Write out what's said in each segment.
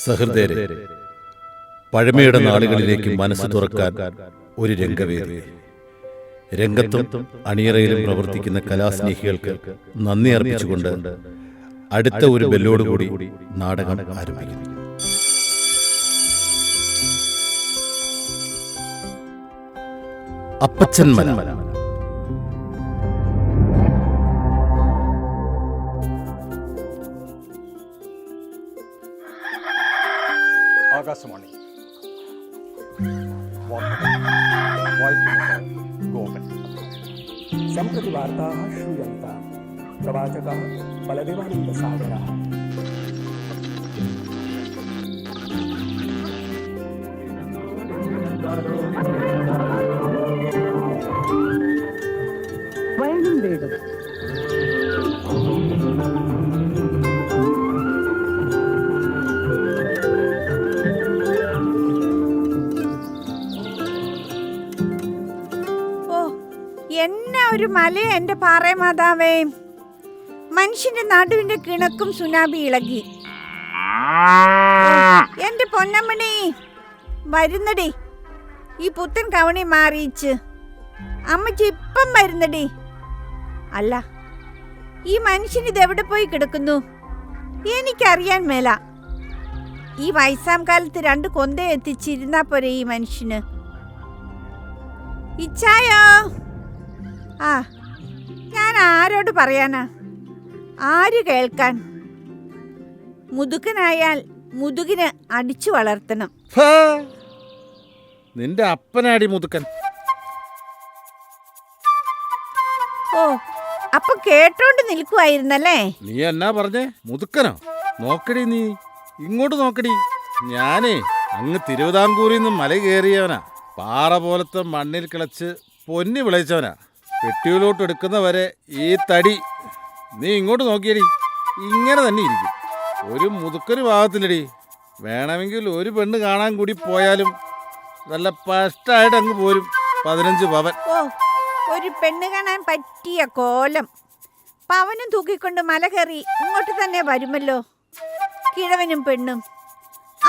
സഹൃദയരെ, പഴമയുടെ നാളുകളിലേക്ക് മനസ്സ് തുറക്കാൻ ഒരു രംഗവേദി. രംഗത്തും അണിയറയിലും പ്രവർത്തിക്കുന്ന കലാസ്നേഹികൾക്ക് നന്ദി അർപ്പിച്ചുകൊണ്ട് അടുത്ത ഒരു ബെല്ലോടുകൂടി നാടകം ആരംഭിക്കുന്നു. അപ്പച്ചൻ മല. ആകാശവാണി सम्प्रति वार्ताः श्रूयन्ताम्. प्रवाचकः बलदेवानन्दसागरः. വയലും വേഗം. എന്നെ ഒരു മല എന്റെ പാറമാതാവേ, മനുഷ്യന്റെ നടുവിന്റെ കിണക്കും സുനാബി ഇളകി. എന്റെ പൊന്നമ്മണി വരുന്നടി, ഈ പുത്തൻ കവണി മാറിയിച്ച് അമ്മച്ചി ഇപ്പം വരുന്നടി. അല്ല, ഈ മനുഷ്യൻ ഇതെവിടെ പോയി കിടക്കുന്നു എനിക്കറിയാൻ മേല. ഈ വയസ്സാം കാലത്ത് 2 കൊന്ത എത്തിച്ചിരുന്നാ പോരെ ഈ മനുഷ്യന്. ഇച്ചായോ, ആ ഞാൻ ആരോട് പറയാനാ, ആര് കേൾക്കാൻ? മുതുകനായാൽ മുതുകിന് അടിച്ചു വളർത്തണം. നിന്റെ അപ്പനാടി മുതുക്കൻ. ഓ, അപ്പൊ കേട്ടോണ്ട് നിൽക്കുവായിരുന്നല്ലേ? നീ എന്നാ പറഞ്ഞേ? മുതുക്കനോ? നോക്കടി, നീ ഇങ്ങോട്ട് നോക്കടി. ഞാനേ അങ്ങ് തിരുവിതാംകൂറിൽ നിന്ന് മല കയറിയവനാ. പാറ പോലത്തെ മണ്ണിൽ കിളച്ച് പൊന്നി വിളയിച്ചവനാ. പെട്ടിയിലോട്ട് എടുക്കുന്നവരെ ഈ തടി. നീ ഇങ്ങോട്ട് നോക്കിയടി, ഇങ്ങനെ തന്നെ ഇരിക്കും. ഒരു മുതുക്കന് ഭാഗത്തില്ലടി. വേണമെങ്കിൽ ഒരു പെണ്ണ് കാണാൻ കൂടി പോയാലും നല്ല പഷ്ടായിട്ട് അങ്ങ് പോരും. 15 പവൻ. ഓ, ഒരു പെണ്ണ് കാണാൻ പറ്റിയ കോലം. പവനും തൂക്കിക്കൊണ്ട് മല കയറി ഇങ്ങോട്ട് തന്നെ വരുമല്ലോ കിഴവനും പെണ്ണും.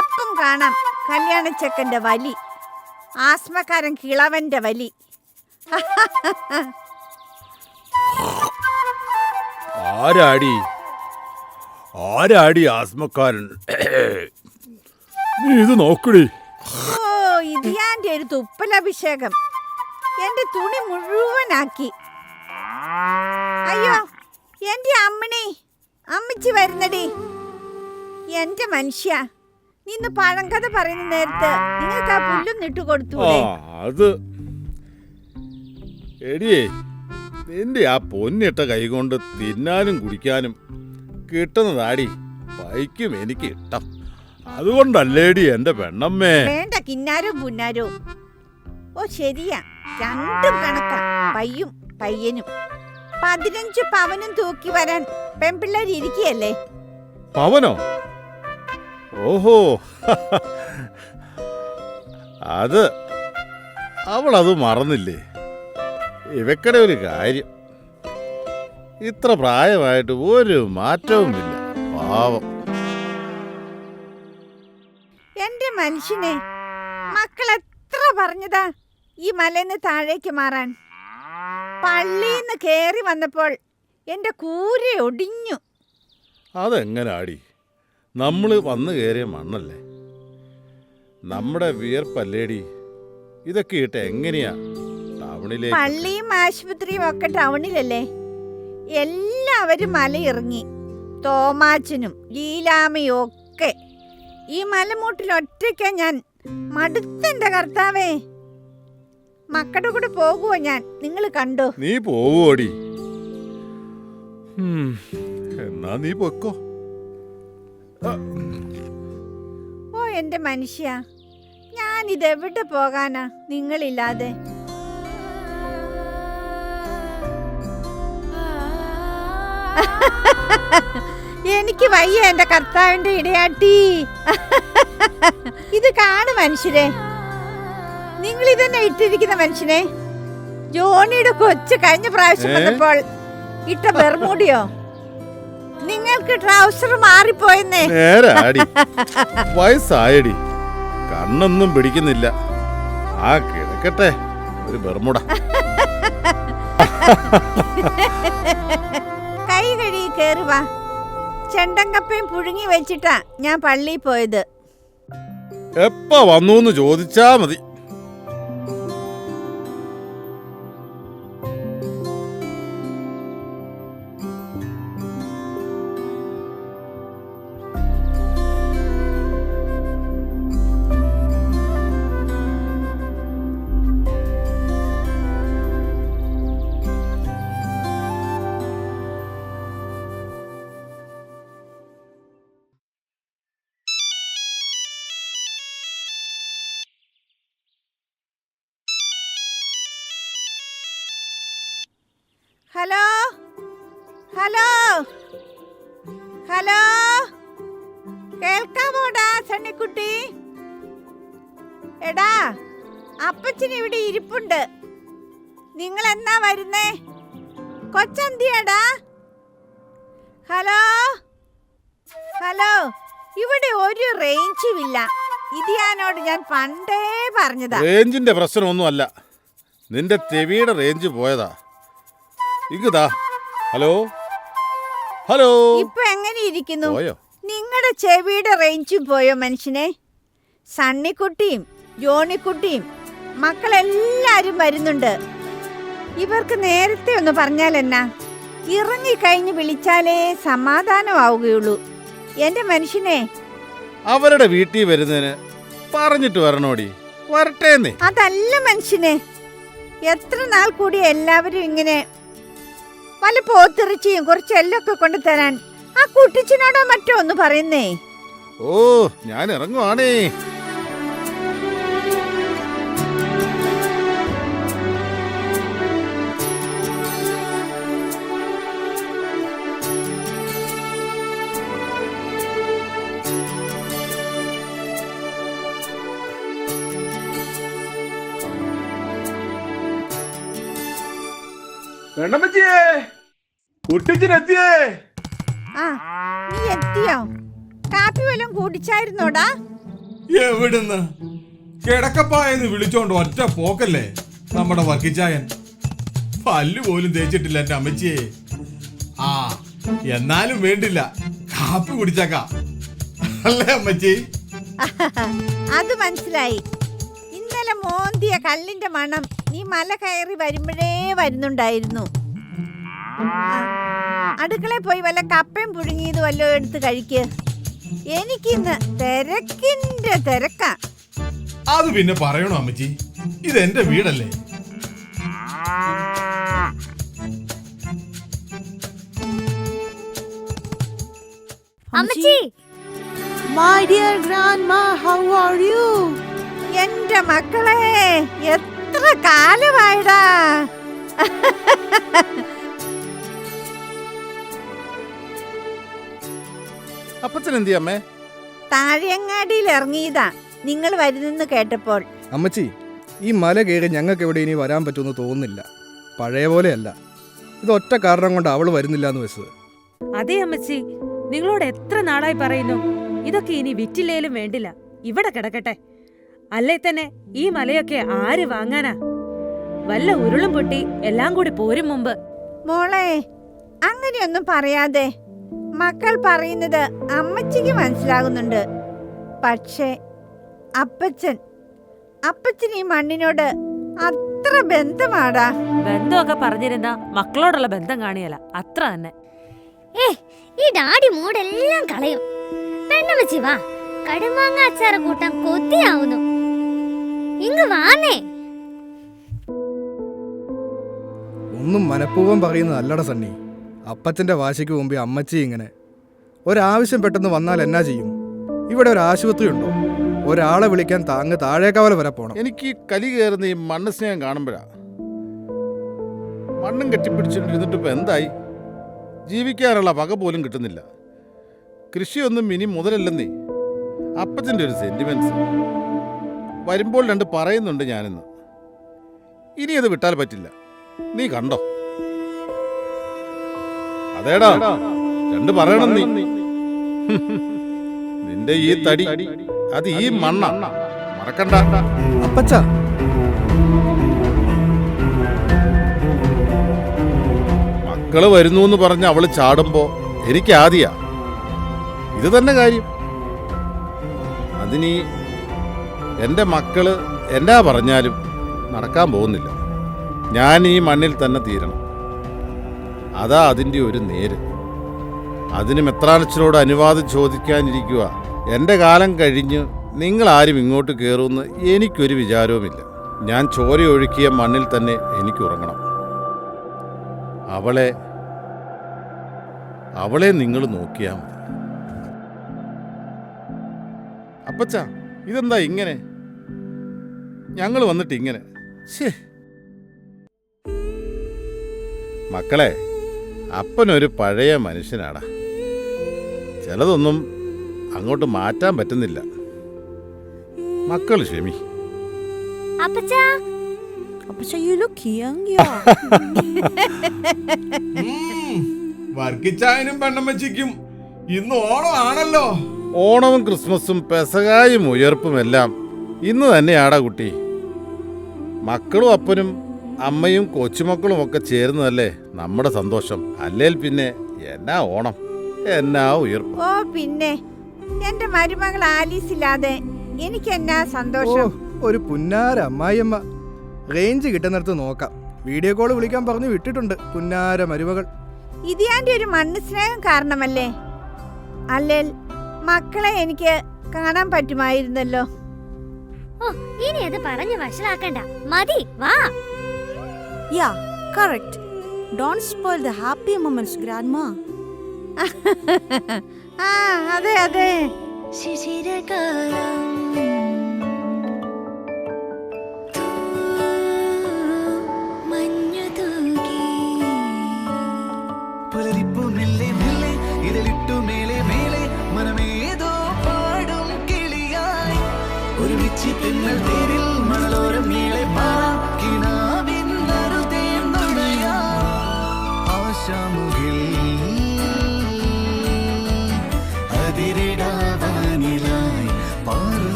അപ്പം കാണാം കല്യാണച്ചക്കൻ്റെ വലി, ആസ്മക്കാരൻ കിളവന്റെ വലി. ആരാടി ആസ്മക്കാരൻ? നീ ഇത് നോക്കടി. ഓ, ഇത് ഞാൻ്റെ ഒരു തുപ്പലഭിഷേകം. എന്റെ തുണി മുഴുവനാക്കി. അയ്യോ, എന്റെ അമ്മണി, അമ്മച്ചി വരുന്നടി. എന്റെ മനുഷ്യ, നിന്ന് പഴങ്കഥ പറയുന്ന നേരത്ത് നിങ്ങൾക്ക് ആ പുല്ലൊന്നും ഇട്ടു കൊടുത്തു. അത് എടിയേ, നിന്റെ ആ പൊന്നിട്ട കൈകൊണ്ട് തിന്നാനും കുടിക്കാനും കിട്ടുന്നതാടി പൈക്കും എനിക്ക് ഇഷ്ടം. അതുകൊണ്ടല്ലേടി എന്റെ പെണ്ണമ്മേ. വേണ്ട കിന്നാരോ പുന്നാരോ. ഓ ശരിയാ, 2 കണക്കാ, പയ്യും പയ്യനും. 15 പവനും തൂക്കി വരാൻ പെൺപിള്ളേർ ഇരിക്കുകയല്ലേ. പവനോ? ഓഹോ, അത് അവളത് മറന്നില്ലേ? ഇവക്കടെ ഒരു കാര്യം, ഇത്ര പ്രായമായിട്ട് ഒരു മാറ്റവുമില്ല. പാവം എന്റെ മനുഷ്യനെ. മക്കൾ എത്ര പറഞ്ഞതാ ഈ മലന്ന് താഴേക്ക് മാറാൻ. പള്ളിന്ന് കേറി വന്നപ്പോൾ എന്റെ കൂര ഒടിഞ്ഞു. അതെങ്ങനാടി? നമ്മൾ വന്നു കയറിയ മണ്ണല്ലേ, നമ്മുടെ വിയർപ്പല്ലേടി. ഇതൊക്കെ ഇട്ട് എങ്ങനെയാ ടൗണിലേക്ക്? പള്ളിയും ആശുപത്രിയും ഒക്കെ ടൗണിലല്ലേ. എല്ലാവരും മലയിറങ്ങി, തോമാച്ചനും ലീലാമയും ഒക്കെ. ഈ മലമൂട്ടിൽ ഒറ്റയ്ക്കാ ഞാൻ. മടുത്തെന്റെ കർത്താവേ. മക്കളുടെ കൂടെ പോകുവോ ഞാൻ? നിങ്ങൾ കണ്ടോ? നീ പോവോടി? എന്നാ നീ പൊക്കോ. ഓ എന്റെ മനുഷ്യ, ഞാൻ ഇതെവിടെ പോകാനാ നിങ്ങളില്ലാതെ? എനിക്ക് വയ്യ എന്റെ കർത്താവിന്റെ ഇടയാട്ടി. ഇത് കാണു മനുഷ്യരെ, നിങ്ങൾ ഇതന്നെ ഇട്ടിരിക്കുന്ന മനുഷ്യനെ. ജോണിയുടെ കൊച്ച് കഴിഞ്ഞ പ്രാവശ്യം വന്നപ്പോൾ ഇട്ട ബെർമൂഡിയോ നിങ്ങൾക്ക് ട്രൗസർ മാറിപ്പോയെന്നേ. നേരാടി, വയസ്സായടി, കണ്ണൊന്നും പിടിക്കുന്നില്ല. ആ കിടക്കട്ടെ, ഒരു ബർമുട. കൈ കഴുകി കേറി വാ. ചെണ്ടങ്കപ്പയും പുഴുങ്ങി വെച്ചിട്ടാ ഞാൻ പള്ളിയിൽ പോയത്. എപ്പ വന്നു ചോദിച്ചാ മതി. ഹലോ ഹലോ ഹലോ, കേൾക്കാമോടാ സണ്ണിക്കുട്ടി? എടാ, അപ്പച്ചൻ ഇവിടെ ഇരിപ്പുണ്ട്. നിങ്ങൾ എന്നാ വരുന്നേ? കൊച്ചന്തിയാടാ? ഹലോ ഹലോ, ഇവിടെ ഒരു റേഞ്ചും ഇല്ല. ഇത് ഞാനോട് ഞാൻ പണ്ടേ പറഞ്ഞതാ. റേഞ്ചിന്റെ പ്രശ്നമൊന്നും അല്ല, നിന്റെ ചെവിയുടെ റേഞ്ച് പോയതാ. ഇങ്ങതാ. ഹലോ ഹലോ, ഇപ്പൊ എങ്ങനെ ഇരിക്കുന്നു? പോയോ? നിങ്ങളുടെ ചെവിയുടെ റേഞ്ചും പോയോ മനുഷ്യനെ? സണ്ണിക്കുട്ടിയും ജോണിക്കുട്ടിയും മക്കളെല്ലാരും വരുന്നുണ്ട്. ഇവർക്ക് നേരത്തെ ഒന്ന് പറഞ്ഞാൽ എന്നാ? ഇറങ്ങിക്കഴിഞ്ഞ് വിളിച്ചാലേ സമാധാനമാവുകയുള്ളൂ. എന്റെ മനുഷ്യനെ, അവരുടെ വീട്ടിൽ വരുന്നതിന് പറഞ്ഞിട്ട് വരണോടി. വരട്ടേന്നേ. അതല്ല മനുഷ്യനെ, എത്ര നാൾ കൂടി എല്ലാവരും ഇങ്ങനെ വല്ല പോത്തിറച്ചിയും കുറച്ച് എല്ലൊക്കെ കൊണ്ടു തരാൻ ആ കുട്ടിച്ചനോടോ മറ്റോ ഒന്ന് പറയുന്നേ. ഓ, ഞാൻ ഇറങ്ങുവാണേ. വേണ്ടമ്മച്ചിയേ, കുട്ടിച്ചനെത്തിയേ. ആ, നീ എത്തിയോ? കാപ്പി വല്ലതും കുടിച്ചായിരുന്നോടാ? എവിടുന്ന്? കിടക്കപ്പായെന്ന് വിളിച്ചോണ്ട് ഒറ്റ പോക്കല്ലേ നമ്മുടെ വർക്കിച്ചായൻ. പല്ല് പോലും തേച്ചിട്ടില്ല എന്റെ അമ്മച്ചിയെ. ആ, എന്നാലും വേണ്ടില്ല, കാപ്പി കുടിച്ചേക്കാം അല്ലേ അമ്മച്ചി? അത് മനസ്സിലായി. ഇന്നലെ മോന്തിയ കല്ലിന്റെ മണം നീ മല കയറി വരുമ്പോഴേ വരുന്നുണ്ടായിരുന്നു. അടുക്കളയിൽ പോയി വല്ല കപ്പയും പുഴുങ്ങിയത് വല്ലോ എടുത്ത് കഴിക്ക്. എനിക്കിന്ന് തിരക്കിന്റെ തിരക്കാ. അത് പിന്നെ പറയണോ അമ്മച്ചി, ഇതെന്റെ വീടല്ലേ. അമ്മച്ചി, My dear grandma, how are you? എന്റെ മക്കളെ, എത്ര കാലമായിടാ. അപ്പച്ചൻ എന്തിയാ അമ്മേ? താഴെങ്ങാടിയിൽ ഇറങ്ങിയതാ നിങ്ങൾ വരുന്നെന്ന് കേട്ടപ്പോൾ. അമ്മച്ചി, ഈ മല കയറി ഞങ്ങൾക്ക് എവിടെ ഇനി വരാൻ പറ്റുമെന്ന് തോന്നുന്നില്ല. പഴയ പോലെയല്ല. ഇത് ഒറ്റ കാരണം കൊണ്ട് അവള് വരുന്നില്ല എന്ന് വെച്ചത്. അതെ അമ്മച്ചി, നിങ്ങളോട് എത്ര നാളായി പറയുന്നു, ഇതൊക്കെ ഇനി വിറ്റില്ലേലും വേണ്ടില്ല, ഇവിടെ കിടക്കട്ടെ. അല്ലേ തന്നെ ഈ മലയൊക്കെ ആര് വാങ്ങാനാ? വല്ല ഉരുളും പൊട്ടി എല്ലാം കൂടി പോരും മുമ്പ്. മോളെ, അങ്ങനെയൊന്നും പറയാതെ. മക്കൾ പറയുന്നത് അമ്മച്ചിക്ക് മനസ്സിലാകുന്നുണ്ട്. പക്ഷേ അപ്പച്ചൻ ഈ മണ്ണിനോട് അത്ര ബന്ധമാടാ. ബന്ധമൊക്കെ പറഞ്ഞിരുന്ന മക്കളോടുള്ള ബന്ധം കാണിയല്ല, അത്ര തന്നെ. ഈ ഡാഡി മൂടെല്ലാം കളയും. പെണ്ണമ്മച്ചി വാ, കടുമാങ്ങ അച്ചാറ് കൂട്ടാൻ കൊതിയാവുന്നു. ഇങ്ങ് വാന്നേ. ഒന്നും മനഃപൂർവ്വം പറയുന്നതല്ലട സണ്ണി. അപ്പച്ചൻ്റെ വാശിക്ക് മുമ്പേ അമ്മച്ചി ഇങ്ങനെ. ഒരാവശ്യം പെട്ടെന്ന് വന്നാൽ എന്നാ ചെയ്യും? ഇവിടെ ഒരു ആശുപത്രി ഉണ്ടോ? ഒരാളെ വിളിക്കാൻ താഴേക്കാവല വരെ പോണം. എനിക്ക് കലി കയറുന്ന ഈ മണ്ണ് സ്നേഹം കാണുമ്പോഴാ. മണ്ണും കെട്ടിപ്പിടിച്ചിട്ടിരുന്നിട്ട് ഇപ്പൊ എന്തായി? ജീവിക്കാനുള്ള വക പോലും കിട്ടുന്നില്ല. കൃഷിയൊന്നും ഇനി മുതലല്ലെന്നേ. അപ്പച്ചൻ്റെ ഒരു സെന്റിമെന്റ്സ് വരുമ്പോൾ രണ്ട് പറയുന്നുണ്ട് ഞാനിന്ന്. ഇനി അത് വിട്ടാൽ പറ്റില്ല. നീ കണ്ടോ? അതേടാ, രണ്ട് പറയണം നീ. നിന്റെ ഈ തടി അത് ഈ മണ്ണ മറക്കണ്ട. അപ്പച്ച മക്കള് വരുന്നു എന്ന് പറഞ്ഞ് അവള് ചാടുമ്പോ എനിക്ക് ആദ്യ ഇത് തന്നെ കാര്യം. അതിനി എൻ്റെ മക്കള് എന്നാ പറഞ്ഞാലും നടക്കാൻ പോകുന്നില്ല. ഞാൻ ഈ മണ്ണിൽ തന്നെ തീരണം. അതാ അതിൻ്റെ ഒരു നേര്. അതിന് മെത്രാനച്ചനോട് അനുവാദം ചോദിക്കാനിരിക്കുക. എൻ്റെ കാലം കഴിഞ്ഞ് നിങ്ങളാരും ഇങ്ങോട്ട് കയറുമെന്ന് എനിക്കൊരു വിചാരവുമില്ല. ഞാൻ ചോരയൊഴുക്കിയ മണ്ണിൽ തന്നെ എനിക്ക് ഉറങ്ങണം. അവളെ നിങ്ങൾ നോക്കിയാൽ മതി. അപ്പച്ചാ, ഇതെന്താ ഇങ്ങനെ? ഞങ്ങൾ വന്നിട്ട് ഇങ്ങനെ. ശ്ശേ. മക്കളെ, അപ്പനൊരു പഴയ മനുഷ്യനാടാ. ചിലതൊന്നും അങ്ങോട്ട് മാറ്റാൻ പറ്റുന്നില്ല. മക്കൾ ക്ഷമി. അപ്പച്ചാ വർക്കിച്ചായനും പെണ്ണമ്മച്ചിക്കും ഇന്ന് ഓണം ആണല്ലോ. ഓണവും ക്രിസ്മസും പെസകായും ഉയർപ്പും എല്ലാം ഇന്ന് തന്നെയാടാ കുട്ടി. മക്കളും അപ്പനും അമ്മയും കൊച്ചുമക്കളും ഒക്കെ ചേർന്നതല്ലേ നമ്മുടെ സന്തോഷം. അല്ലേൽ പിന്നെ എന്നാ ഓണം, എന്നാ ഉയർപ്പ്. ഓ പിന്നെ എന്റെ മരുമകൾ ആലീസ് ഇല്ലാതെ എനിക്ക് എന്നാ ഓ സന്തോഷം. ഒരു പുന്നാര അമ്മായിയമ്മ. റേഞ്ച് കിട്ടുന്നിടത്ത് നോക്കാം. വീഡിയോ കോൾ വിളിക്കാൻ പറഞ്ഞു വിട്ടിട്ടുണ്ട് പുന്നാര മരുമകൾ. ഇതിയാന്റെ ഒരു മണ്ണ് സ്നേഹം കാരണമല്ലേ? അല്ലേൽ മക്കളെ എനിക്ക് കാണാൻ പറ്റുമായിരുന്നല്ലോ. ഓ ഇനി അത് പറഞ്ഞു വഷളാക്കണ്ട, മതി വാ. Yeah, correct. Don't spoil the happy moments, Grandma. ആ അതെ അതെ.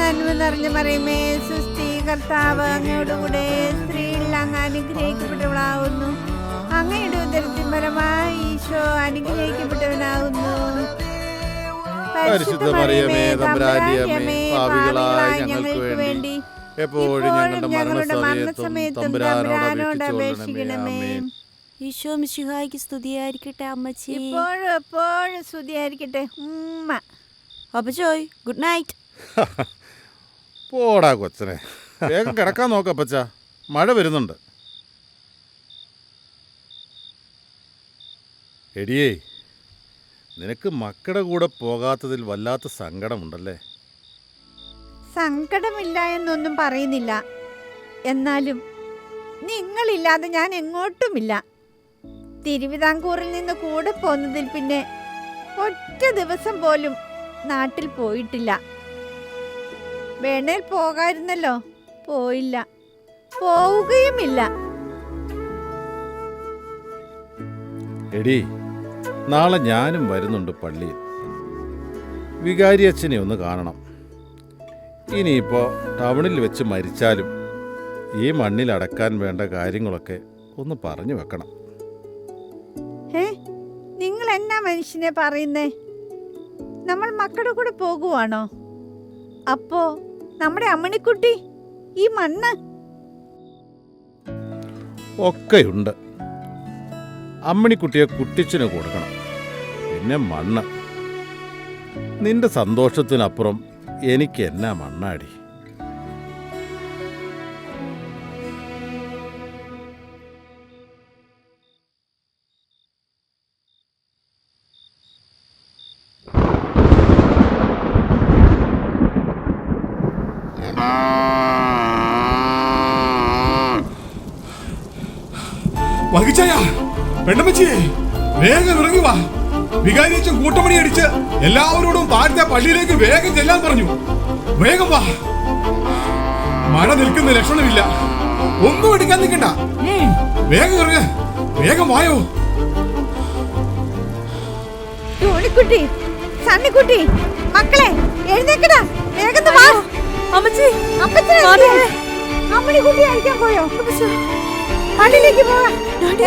നന്മ നിറഞ്ഞ മറിയമേ, സുസ്ഥി, കർത്താവ് അങ്ങയോടുകൂടെ സ്ത്രീകളിൽ അങ്ങ് അനുഗ്രഹിക്കപ്പെട്ടവളാവുന്നു. അങ്ങയുടെ ഉദരത്തിൻ ഫലമായി ഈശോ അനുഗ്രഹിക്കപ്പെട്ടവനാകുന്നു. പരിശുദ്ധ മറിയമേ, തമ്പുരാന്റെ അമ്മേ, പാപികളായ ഞങ്ങൾക്ക് വേണ്ടി എപ്പോഴും ഞങ്ങളുടെ മരണസമയത്തും തമ്പുരാനോട് അപേക്ഷിക്കണമേ. ഈശോ മിശിഹായ്ക്ക് സ്തുതിയായിരിക്കട്ടെ അമ്മച്ചി. ഇപ്പോഴും എപ്പോഴും സ്തുതിയായിരിക്കട്ടെ ഉമ്മ. അപ്പച്ചോയ് ഗുഡ് നൈറ്റ്. പോടാ കൊച്ചനെ, വേഗം കിടക്കാൻ നോക്കപ്പച്ച, മഴ വരുന്നുണ്ട്. എടിയേ, നിനക്ക് മക്കളുടെ കൂടെ പോകാത്തതിൽ വല്ലാത്ത സങ്കടമുണ്ടല്ലേ? സങ്കടമില്ല എന്നൊന്നും പറയുന്നില്ല. എന്നാലും നിങ്ങളില്ലാതെ ഞാൻ എങ്ങോട്ടുമില്ല. തിരുവിതാംകൂറിൽ നിന്ന് കൂടെ പോന്നതിൽ പിന്നെ ഒറ്റ ദിവസം പോലും നാട്ടിൽ പോയിട്ടില്ല. വേണേൽ പോകായിരുന്നല്ലോ, പോയില്ല, പോവുകയുമില്ല. എടി, നാളെ ഞാനും വരുന്നുണ്ട് പള്ളിയിൽ. വികാരി അച്ഛനെ ഒന്ന് കാണണം. ഇനിയിപ്പോൾ ടൗണിൽ വെച്ച് മരിച്ചാലും ഈ മണ്ണിൽ അടക്കാൻ വേണ്ട കാര്യങ്ങളൊക്കെ ഒന്ന് പറഞ്ഞു വെക്കണം. നിങ്ങൾ എന്നാ മനുഷ്യനെ പറയുന്നേ? നമ്മൾ മക്കളുടെ കൂടെ പോകുവാണോ? അപ്പോ നമ്മുടെ അമ്മണിക്കുട്ടി, ഈ മണ്ണ് ഒക്കെയുണ്ട്. അമ്മണിക്കുട്ടിയെ കുട്ടിച്ചന് കൊടുക്കണം, പിന്നെ മണ്ണ്. നിന്റെ സന്തോഷത്തിനപ്പുറം എനിക്ക് എന്നാ മണ്ണാടി. വർക്കിച്ചായ, പെണ്ണമ്മച്ചിയെ, വേഗം ഇറങ്ങി വാ. വികാരിയച്ഛൻ കൂട്ടമണി അടിച്ച് എല്ലാവരോടും താഴത്തെ പള്ളിയിലേക്ക് വേഗം ചെല്ലാൻ പറഞ്ഞു. വേഗം വാ. മഴ നിൽക്കുന്ന ലക്ഷണമില്ല. ഒന്നും എടുക്കാൻ നിൽക്കണ്ട. വേഗം ഇറങ്ങ, വേഗം വായോ. ടോണിക്കുട്ടി, സണ്ണിക്കുട്ടി, മക്കളെ എഴുന്നേക്കടാ, വേഗം വാ. അമ്മച്ചി, അപ്പച്ചനെ അമ്മണി കുട്ടി അടിക്കാൻ പോയോ? പള്ളിയിലേക്ക് പോവാ.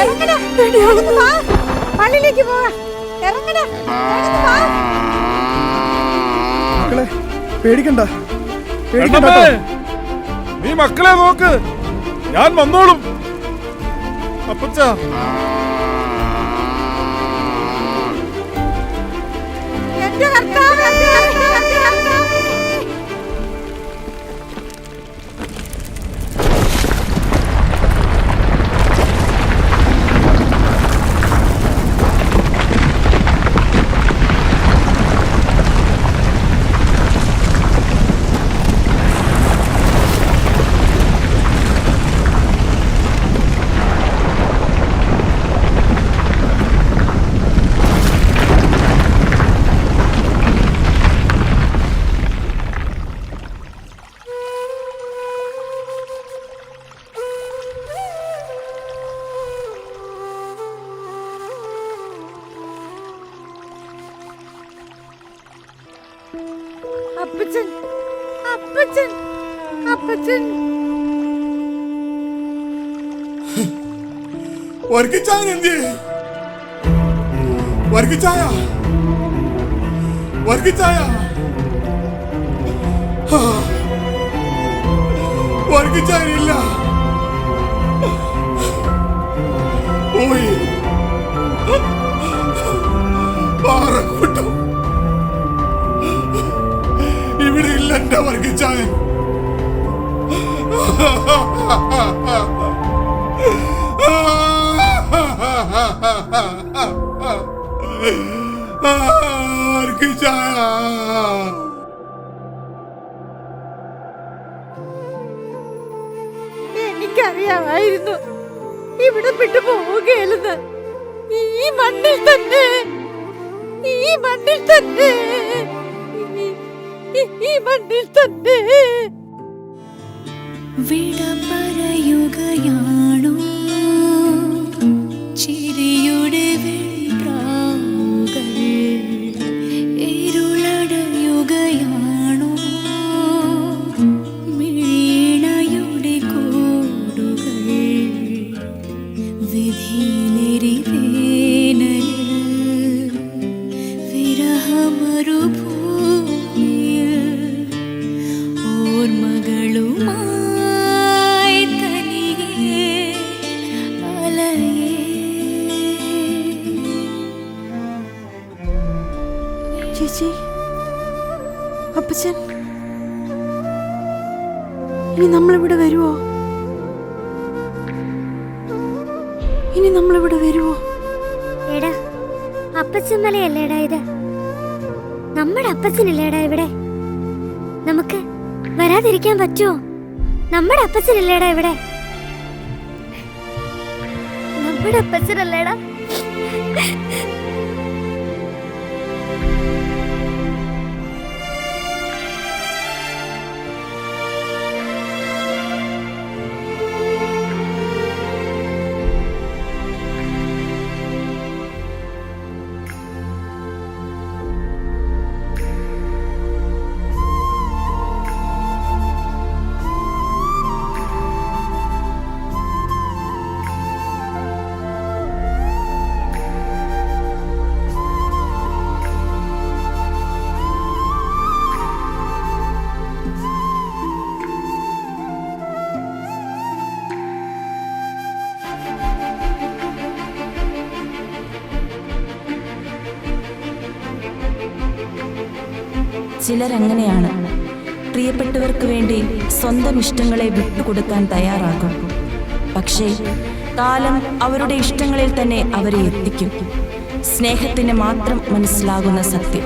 ഇറങ്ങടാ, വേഗം വാ. പള്ളിയിലേക്ക് പോവാ. ഇറങ്ങടാ, വേഗം വാ. മക്കളെ പേടിക്കണ്ട, കണ്ണമ്മേ, നീ മക്കളെ നോക്ക്, ഞാൻ വന്നോളും. അപ്പച്ച, എന്റെ കർത്താവേ, എന്റെ കർത്താവേ. അപ്പച്ചൻ, അപ്പച്ചൻ, അപ്പച്ചൻ. വർഗിച്ചായ എന്തിയെ? വർഗിച്ചായ, വർഗിച്ചായ, വർഗിച്ചായനില്ല, പോയി. പാറക്കൂട്ടം ഇവിടെ ഇല്ല എന്റെ വർഗിച്ചായൻ. വർഗിച്ചായ, എനിക്കറിയാമായിരുന്നു ഇവിടെ വിട്ടു പോവുകയല്ലെന്ന്. ഈ മണ്ണിൽ തന്നെ, ഈ മണ്ണിൽ തന്നെ, ഈ മണ്ണിൽ തന്നെ. വിട പറയുകയാണോ ചിരിയുടെ വെൺപ്രാവുകൾ? ഇരുളടയുകയാണോ വീണയുടെ കൂടുകൾ? വിധിയിലെരി വേനലിൽ വിരഹമരുഭൂമിയിൽ ഓർമ്മകളുമായി തനിയെ അലയേ. ചേച്ചി, അപ്പച്ചൻ, ഇനി നമ്മളിവിടെ വരുവോ? ഇനി നമ്മളിവിടെ വരുവോ? എടാ, അപ്പച്ചൻ മലയല്ലേടാ ഇത്? നമ്മുടെ അപ്പച്ചനില്ലേടാ ഇവിടെ? നമുക്ക് വരാതിരിക്കാൻ പറ്റുമോ? നമ്മുടെ അപ്പച്ചനില്ലേടാ ഇവിടെ? നമ്മുടെ അപ്പച്ചനല്ലേടാ? ചിലരങ്ങനെയാണ്. പ്രിയപ്പെട്ടവർക്ക് വേണ്ടി സ്വന്തം ഇഷ്ടങ്ങളെ വിട്ടുകൊടുക്കാൻ തയ്യാറാകും. പക്ഷേ കാലം അവരുടെ ഇഷ്ടങ്ങളിൽ തന്നെ അവരെ എത്തിക്കും. സ്നേഹത്തിന് മാത്രം മനസ്സിലാകുന്ന സത്യം.